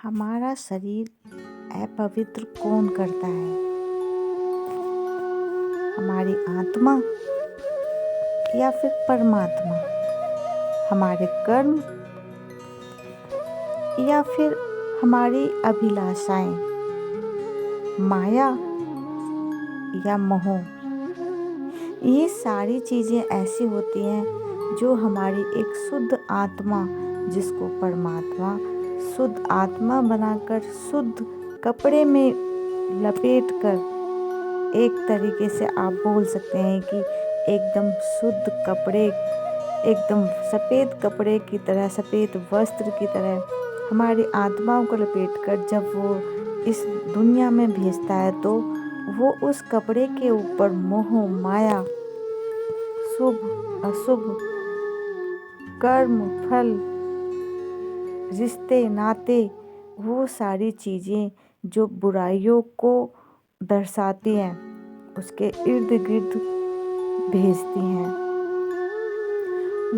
हमारा शरीर अपवित्र कौन करता है? हमारी आत्मा या फिर परमात्मा? हमारे कर्म या फिर हमारी अभिलाषाएं? माया या मोह? ये सारी चीजें ऐसी होती हैं जो हमारी एक शुद्ध आत्मा, जिसको परमात्मा शुद्ध आत्मा बनाकर शुद्ध कपड़े में लपेटकर, एक तरीके से आप बोल सकते हैं कि एकदम शुद्ध कपड़े, एकदम सफ़ेद कपड़े की तरह, सफ़ेद वस्त्र की तरह हमारी आत्माओं को लपेटकर जब वो इस दुनिया में भेजता है, तो वो उस कपड़े के ऊपर मोह माया, शुभ अशुभ, कर्म फल, रिश्ते नाते, वो सारी चीज़ें जो बुराइयों को दर्शाती हैं, उसके इर्द गिर्द भेजती हैं।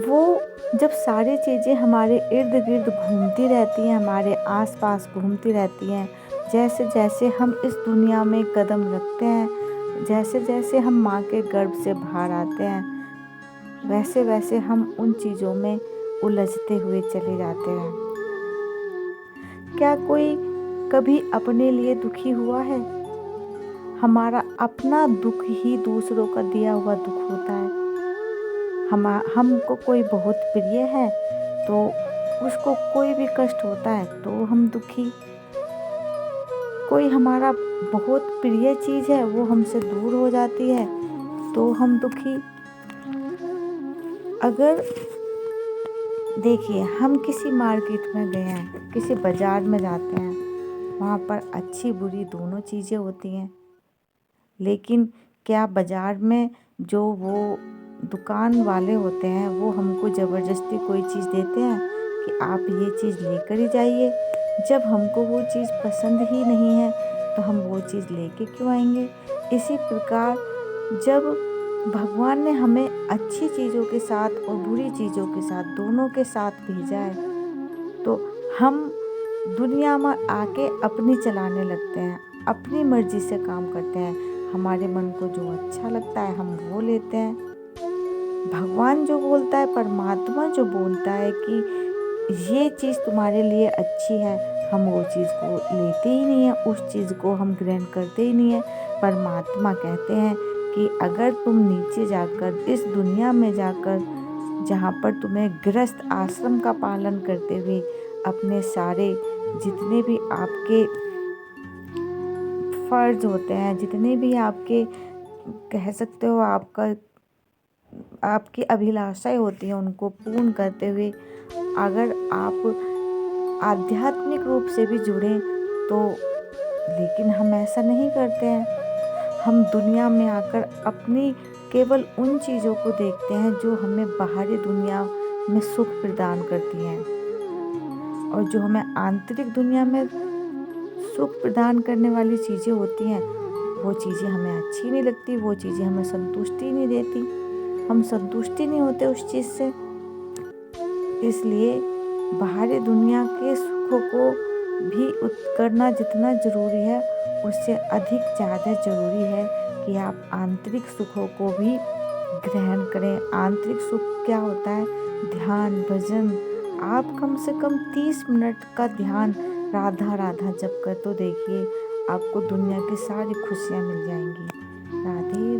वो जब सारी चीज़ें हमारे इर्द गिर्द घूमती रहती हैं, हमारे आसपास घूमती रहती हैं, जैसे जैसे हम इस दुनिया में कदम रखते हैं, जैसे जैसे हम माँ के गर्भ से बाहर आते हैं, वैसे वैसे हम उन चीज़ों में उलझते हुए चले जाते हैं। क्या कोई कभी अपने लिए दुखी हुआ है? हमारा अपना दुख ही दूसरों का दिया हुआ दुख होता है। हमको कोई बहुत प्रिय है तो उसको कोई भी कष्ट होता है तो हम दुखी। कोई हमारा बहुत प्रिय चीज़ है, वो हमसे दूर हो जाती है तो हम दुखी। अगर देखिए, हम किसी मार्केट में गए हैं, किसी बाजार में जाते हैं, वहाँ पर अच्छी बुरी दोनों चीज़ें होती हैं, लेकिन क्या बाजार में जो वो दुकान वाले होते हैं वो हमको ज़बरदस्ती कोई चीज़ देते हैं कि आप ये चीज़ लेकर ही जाइए? जब हमको वो चीज़ पसंद ही नहीं है तो हम वो चीज़ लेके क्यों आएंगे? इसी प्रकार जब भगवान ने हमें अच्छी चीज़ों के साथ और बुरी चीज़ों के साथ, दोनों के साथ भेजा है, तो हम दुनिया में आके अपनी चलाने लगते हैं, अपनी मर्जी से काम करते हैं। हमारे मन को जो अच्छा लगता है हम वो लेते हैं। भगवान जो बोलता है, परमात्मा जो बोलता है कि ये चीज़ तुम्हारे लिए अच्छी है, हम वो चीज़ को लेते ही नहीं है, उस चीज़ को हम ग्रहण करते ही नहीं है। परमात्मा कहते हैं कि अगर तुम नीचे जाकर, इस दुनिया में जाकर, जहाँ पर तुम्हें गृहस्थ आश्रम का पालन करते हुए अपने सारे जितने भी आपके फर्ज होते हैं, जितने भी आपके, कह सकते हो, आपकी अभिलाषाएं होती हैं, उनको पूर्ण करते हुए अगर आप आध्यात्मिक रूप से भी जुड़ें तो, लेकिन हम ऐसा नहीं करते हैं। हम दुनिया में आकर अपनी केवल उन चीज़ों को देखते हैं जो हमें बाहरी दुनिया में सुख प्रदान करती हैं, और जो हमें आंतरिक दुनिया में सुख प्रदान करने वाली चीज़ें होती हैं, वो चीज़ें हमें अच्छी नहीं लगती, वो चीज़ें हमें संतुष्टि नहीं देती, हम संतुष्टि नहीं होते उस चीज़ से। इसलिए बाहरी दुनिया के सुखों को भी करना जितना ज़रूरी है, उससे अधिक ज़्यादा ज़रूरी है कि आप आंतरिक सुखों को भी ग्रहण करें। आंतरिक सुख क्या होता है? ध्यान, भजन। आप कम से कम 30 मिनट का ध्यान राधा राधा जप कर तो देखिए, आपको दुनिया की सारी खुशियाँ मिल जाएंगी। राधे